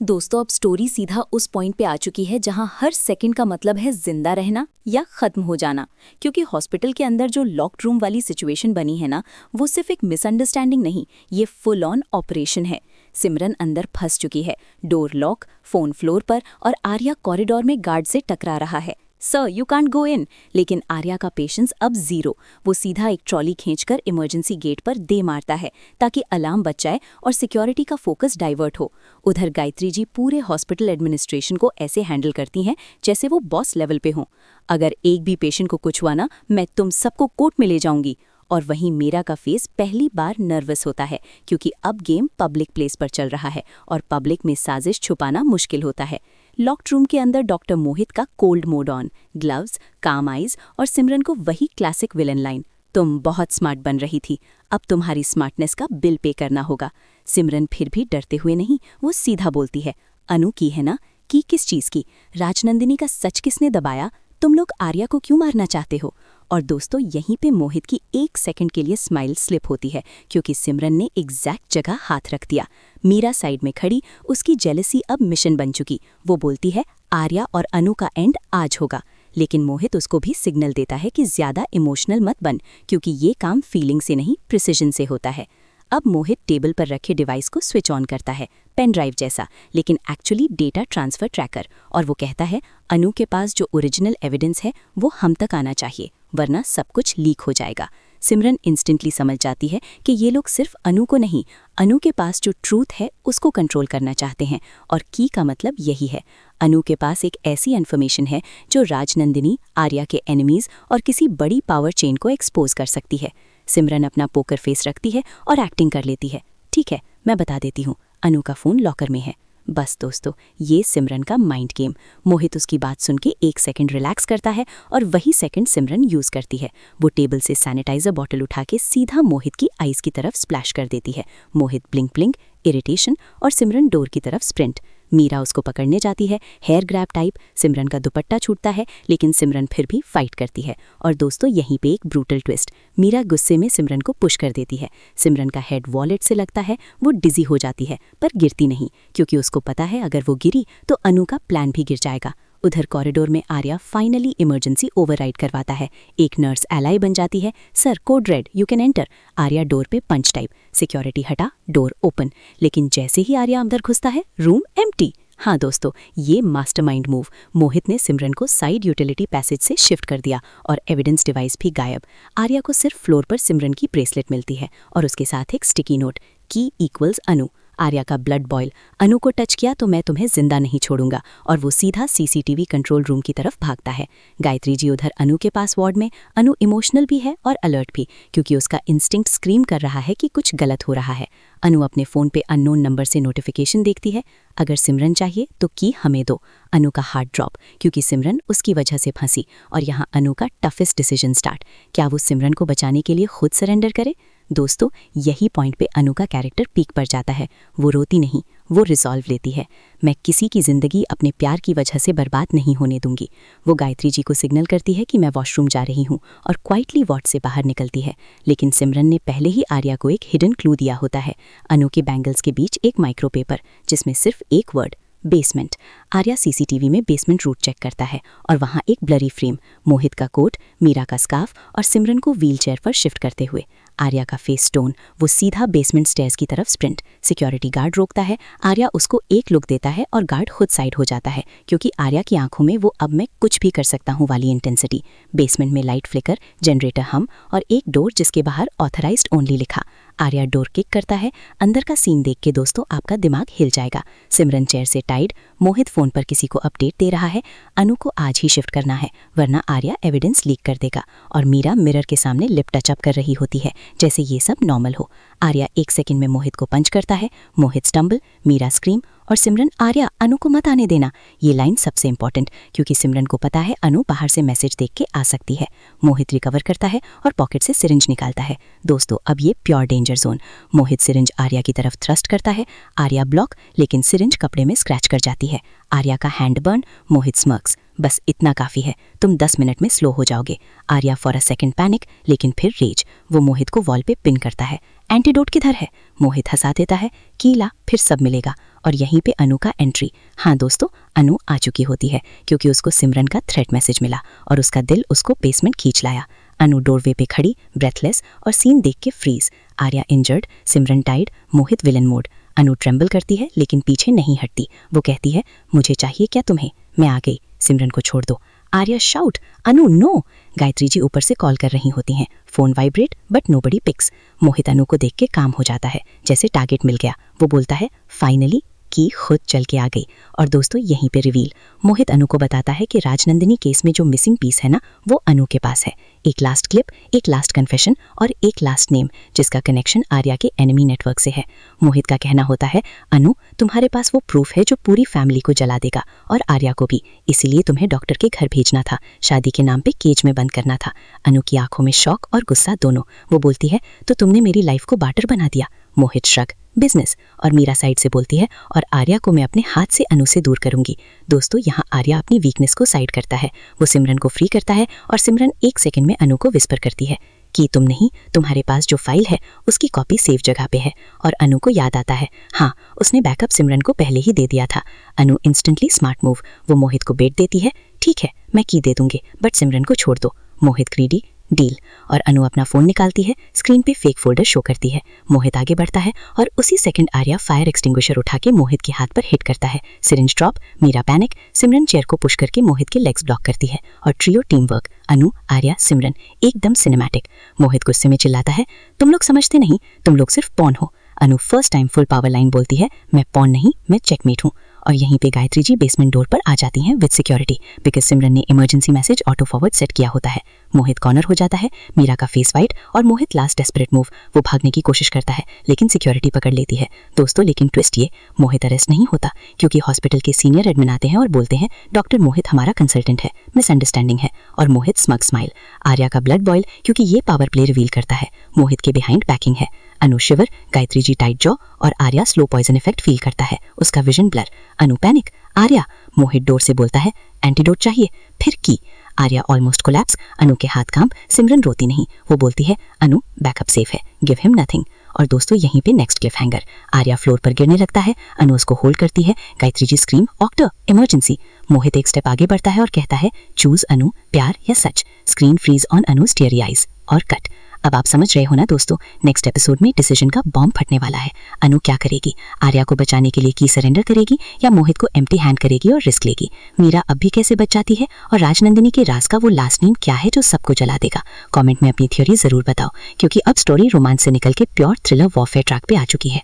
दोस्तों, अब स्टोरी सीधा उस पॉइंट पे आ चुकी है जहां हर सेकंड का मतलब है जिंदा रहना या खत्म हो जाना। क्योंकि हॉस्पिटल के अंदर जो लॉक्ड रूम वाली सिचुएशन बनी है ना, वो सिर्फ एक मिसअंडरस्टैंडिंग नहीं, ये फुल ऑन ऑपरेशन है। सिमरन अंदर फंस चुकी है, डोर लॉक, फोन फ्लोर पर, और आर्या कॉरिडोर में गार्ड से टकरा रहा है। सर, यू कांट गो इन। लेकिन आर्या का पेशेंस अब जीरो। वो सीधा एक ट्रॉली खींचकर इमरजेंसी गेट पर दे मारता है ताकि अलार्म बच जाए और सिक्योरिटी का फोकस डाइवर्ट हो। उधर गायत्री जी पूरे हॉस्पिटल एडमिनिस्ट्रेशन को ऐसे हैंडल करती हैं जैसे वो बॉस लेवल पे हों। अगर एक भी पेशेंट को कुछ हुआ ना, मैं तुम सबको कोर्ट में ले जाऊंगी। और वहीं मीरा का फेस पहली बार नर्वस होता है, क्योंकि अब गेम पब्लिक प्लेस पर चल रहा है और पब्लिक में साजिश छुपाना मुश्किल होता है। लॉक्ड रूम के अंदर डॉक्टर मोहित का कोल्ड मोड ऑन, ग्लव्स, काम आइज, और सिमरन को वही क्लासिक विलन लाइन, तुम बहुत स्मार्ट बन रही थी, अब तुम्हारी स्मार्टनेस का बिल पे करना होगा। सिमरन फिर भी डरते हुए नहीं, वो सीधा बोलती है, अनु की है ना? की किस चीज की? राजनंदिनी का सच किसने दबाया? तुम लोग आर्या को क्यों मारना चाहते हो? और दोस्तों, यहीं पे मोहित की एक सेकंड के लिए स्माइल स्लिप होती है, क्योंकि सिमरन ने एग्जैक्ट जगह हाथ रख दिया। मीरा साइड में खड़ी, उसकी जेलसी अब मिशन बन चुकी। वो बोलती है, आर्या और अनु का एंड आज होगा। लेकिन मोहित उसको भी सिग्नल देता है कि ज्यादा इमोशनल मत बन, क्योंकि ये काम फीलिंग से नहीं, प्रिसिजन से होता है। अब मोहित टेबल पर रखे डिवाइस को स्विच ऑन करता है, पेन ड्राइव जैसा, लेकिन एक्चुअली डेटा ट्रांसफर ट्रैकर, और वो कहता है, अनु के पास जो ओरिजिनल एविडेंस है वो हम तक आना चाहिए, वरना सब कुछ लीक हो जाएगा। सिमरन इंस्टेंटली समझ जाती है कि ये लोग सिर्फ अनु को नहीं, अनु के पास जो ट्रूथ है उसको कंट्रोल करना चाहते हैं, और की का मतलब यही है। अनु के पास एक ऐसी इन्फॉर्मेशन है जो राजनंदिनी, आर्या के एनिमीज और किसी बड़ी पावर चेन को एक्सपोज कर सकती है। सिमरन अपना पोकर फेस रखती है और एक्टिंग कर लेती है, ठीक है, मैं बता देती हूँ, अनु का फ़ोन लॉकर में है। बस दोस्तों, ये सिमरन का माइंड गेम। मोहित उसकी बात सुन के एक सेकंड रिलैक्स करता है और वही सेकंड सिमरन यूज़ करती है। वो टेबल से सैनिटाइजर बॉटल उठा के सीधा मोहित की आईज की तरफ स्प्लैश कर देती है। मोहित ब्लिंक ब्लिंक, इरिटेशन, और सिमरन डोर की तरफ स्प्रिंट। मीरा उसको पकड़ने जाती है, हेयर ग्रैब टाइप। सिमरन का दुपट्टा छूटता है, लेकिन सिमरन फिर भी फाइट करती है। और दोस्तों, यहीं पे एक ब्रूटल ट्विस्ट, मीरा गुस्से में सिमरन को पुश कर देती है। सिमरन का हेड वॉलेट से लगता है, वो डिजी हो जाती है, पर गिरती नहीं, क्योंकि उसको पता है अगर वो गिरी तो अनु का प्लान भी गिर जाएगा। उधर कॉरिडोर में आर्या फाइनली इमरजेंसी ओवरराइड करवाता है। एक नर्स एलाई बन जाती है, sir code red, you can enter. Arya door पे पंच टाइप, सिक्योरिटी हटा, डोर ओपन। लेकिन जैसे ही आर्या अंदर घुसता है, रूम एम्प्टी। हाँ दोस्तों, ये मास्टरमाइंड मूव। मोहित ने सिमरन को साइड यूटिलिटी पैसेज से शिफ्ट कर दिया और एविडेंस डिवाइस भी गायब। आर्या को सिर्फ फ्लोर पर सिमरन की ब्रेसलेट मिलती है और उसके साथ एक स्टिकी नोट, की इक्वल्स अनु। आर्या का ब्लड बॉयल, अनु को टच किया तो मैं तुम्हें जिंदा नहीं छोड़ूंगा, और वो सीधा सीसीटीवी कंट्रोल रूम की तरफ भागता है। गायत्री जी उधर अनु के पास वार्ड में। अनु इमोशनल भी है और अलर्ट भी, क्योंकि उसका इंस्टिंक्ट स्क्रीम कर रहा है कि कुछ गलत हो रहा है। अनु अपने फ़ोन पे अननोन नंबर से नोटिफिकेशन देखती है, अगर सिमरन चाहिए तो की हमें दो। अनु का हार्ट ड्रॉप, क्योंकि सिमरन उसकी वजह से फंसी। और यहाँ अनु का टफेस्ट डिसीजन स्टार्ट, क्या वो सिमरन को बचाने के लिए खुद सरेंडर करे? दोस्तों, यही पॉइंट पे अनु का कैरेक्टर पीक पर जाता है। वो रोती नहीं, वो रिजॉल्व लेती है, मैं किसी की ज़िंदगी अपने प्यार की वजह से बर्बाद नहीं होने दूंगी। वो गायत्री जी को सिग्नल करती है कि मैं वॉशरूम जा रही हूँ, और क्वाइटली वार्ड से बाहर निकलती है। लेकिन सिमरन ने पहले ही आर्या को एक हिडन क्लू दिया होता है, अनु के बैंगल्स के बीच एक माइक्रो पेपर, जिसमें सिर्फ एक वर्ड, बेसमेंट। आर्या सीसीटीवी में बेसमेंट रूट चेक करता है, और वहाँ एक ब्लरी फ्रेम, मोहित का कोट, मीरा का स्कार्फ, और सिमरन को व्हीलचेयर पर शिफ्ट करते हुए। आर्या का फेस स्टोन, वो सीधा बेसमेंट स्टेयर्स की तरफ स्प्रिंट। सिक्योरिटी गार्ड रोकता है, आर्या उसको एक लुक देता है और गार्ड खुद साइड हो जाता है, क्योंकि आर्या की आंखों में वो अब मैं कुछ भी कर सकता हूँ वाली इंटेंसिटी। बेसमेंट में लाइट फ्लिकर, जनरेटर हम, और एक डोर जिसके बाहर ऑथराइज्ड ओनली लिखा। आर्या डोर किक करता है। अंदर का सीन देख के दोस्तों आपका दिमाग हिल जाएगा। सिमरन चेयर से टाइड, मोहित फोन पर किसी को अपडेट दे रहा है, अनु को आज ही शिफ्ट करना है वरना आर्या एविडेंस लीक कर देगा, और मीरा मिरर के सामने लिप टचअप कर रही होती है जैसे ये सब नॉर्मल हो। आर्या एक सेकंड में मोहित को पंच करता है, मोहित स्टम्बल, मीरा स्क्रीम, और सिमरन, आर्या अनु को मत आने देना। ये लाइन सबसे इंपॉर्टेंट, क्योंकि सिमरन को पता है अनु बाहर से मैसेज देख के आ सकती है। मोहित रिकवर करता है और पॉकेट से सिरिंज निकालता है। दोस्तों, अब ये प्योर डेंजर जोन। मोहित सिरिंज आर्या की तरफ थ्रस्ट करता है, आर्या ब्लॉक, लेकिन सिरिंज कपड़े में स्क्रैच कर जाती है। आर्या का हैंड बर्न, मोहित स्मर्क्स, बस इतना काफ़ी है, तुम 10 मिनट में स्लो हो जाओगे। Arya for a second panic, लेकिन फिर रेज। वो मोहित को वॉल पे पिन करता है, एंटीडोट किधर है? मोहित हंसा देता है, कीला, फिर सब मिलेगा। और यहीं पे अनु का एंट्री। हाँ दोस्तों, अनु आ चुकी होती है क्योंकि उसको सिमरन का थ्रेट मैसेज मिला और उसका दिल उसको बेसमेंट खींच लाया। अनु डोरवे पे खड़ी, ब्रेथलेस और सीन देख के फ्रीज। आर्या इंजर्ड, सिमरन टाइड, मोहित विलन मोड। अनु ट्रेम्बल करती है लेकिन पीछे नहीं हटती। वो कहती है, मुझे चाहिए क्या तुम्हें? मैं आ गई, सिमरन को छोड़ दो। Arya shout, Anu no. गायत्री जी ऊपर से कॉल कर रही होती हैं। Phone vibrate but nobody picks. Mohit Anu को देख के काम हो जाता है, जैसे टारगेट मिल गया। वो बोलता है, फाइनली, की खुद चल के आ गई। और दोस्तों यहीं पे रिवील, मोहित अनु को बताता है कि राजनंदिनी केस में जो मिसिंग पीस है ना, वो अनु के पास है। एक लास्ट क्लिप, एक लास्ट कन्फेशन और एक लास्ट नेम, जिसका कनेक्शन आर्या के एनिमी नेटवर्क से है। मोहित का कहना होता है, अनु तुम्हारे पास वो प्रूफ है जो पूरी फैमिली को जला देगा और आर्या को भी, इसीलिए तुम्हें डॉक्टर के घर भेजना था, शादी के नाम पे केज में बंद करना था। अनु की आंखों में शौक और गुस्सा दोनों। वो बोलती है, तो तुमने मेरी लाइफ को बाटर बना दिया। मोहित श्रग, बिजनेस। और मीरा साइड से बोलती है, और आर्या को मैं अपने हाथ से अनु से दूर करूंगी। दोस्तों यहाँ आर्या अपनी वीकनेस को साइड करता है। वो सिमरन को फ्री करता है और सिमरन 1 सेकंड में अनु को विस्पर करती है कि तुम नहीं, तुम्हारे पास जो फाइल है उसकी कॉपी सेफ जगह पे है। और अनु को याद आता है, हाँ उसने बैकअप सिमरन को पहले ही दे दिया था। अनु इंस्टेंटली स्मार्ट मूव। वो मोहित को बेट देती है, ठीक है मैं की दे दूंगी बट सिमरन को छोड़ दो। मोहित ग्रीडी, डील। और अनु अपना फोन निकालती है, स्क्रीन पे फेक फोल्डर शो करती है। मोहित आगे बढ़ता है और उसी सेकंड आर्या फायर एक्सटिंग्विशर उठा के मोहित के हाथ पर हिट करता है। सिरिंज ड्रॉप, मीरा पैनिक, सिमरन चेयर को पुश करके मोहित के लेग्स ब्लॉक करती है। और ट्रियो टीम वर्क, अनु, आर्या, सिमरन, एकदम सिनेमैटिक। मोहित गुस्से में चिल्लाता है, तुम लोग समझते नहीं, तुम लोग सिर्फ पॉन हो। Anu first time full power line बोलती है, मैं पॉन नहीं, मैं चेकमेट हूँ। और यहीं पे गायत्री जी बेसमेंट डोर पर आ जाती हैं विद सिक्योरिटी, बिकॉज सिमरन ने emergency message auto forward set किया होता है। मोहित कॉर्नर हो जाता है, मीरा का फेस वाइट और मोहित लास्ट डेस्परेट मूव। वो भागने की कोशिश करता है लेकिन सिक्योरिटी पकड़ लेती है। दोस्तों लेकिन ट्विस्ट ये, मोहित अरेस्ट नहीं होता क्योंकि हॉस्पिटल के सीनियर एडमिन आते हैं और बोलते हैं, डॉक्टर मोहित हमारा कंसल्टेंट है, मिसअंडरस्टैंडिंग है। और मोहित स्मग स्माइल। आर्या का ब्लड बॉयल क्योंकि ये पावर प्ले रिवील करता है, मोहित के बिहाइंड बैकिंग है। Anu shiver, Gayatri ji tight jaw और Arya slow poison effect feel करता है, उसका vision blur. Anu panic, Arya. Mohit door से बोलता है, एंटीडोट चाहिए, फिर की। आर्या ऑलमोस्ट कोलैप्स, अनु के हाथ कांप। सिमरन रोती नहीं, वो बोलती है, अनु बैकअप सेफ है, गिव हिम नथिंग। और दोस्तों यहीं पे next Cliff hanger, Arya floor पर गिरने लगता है, अनु उसको होल्ड करती है। Gayatri ji scream, ऑक्टर emergency. मोहित एक स्टेप आगे बढ़ता है और कहता है, चूज अनु, प्यार या सच। Screen freeze on Anu teary eyes और कट। अब आप समझ रहे हो ना दोस्तों, नेक्स्ट एपिसोड में डिसीजन का बॉम्ब फटने वाला है। अनु क्या करेगी? आर्या को बचाने के लिए की सरेंडर करेगी या मोहित को एम्प्टी हैंड करेगी और रिस्क लेगी? मीरा अब भी कैसे बच जाती है? और राजनंदिनी के राज का वो लास्ट नेम क्या है जो सबको जला देगा? कमेंट में अपनी थ्योरी जरूर बताओ, क्योंकि अब स्टोरी रोमांस से निकल के प्योर थ्रिलर वॉरफेयर ट्रैक पे आ चुकी है।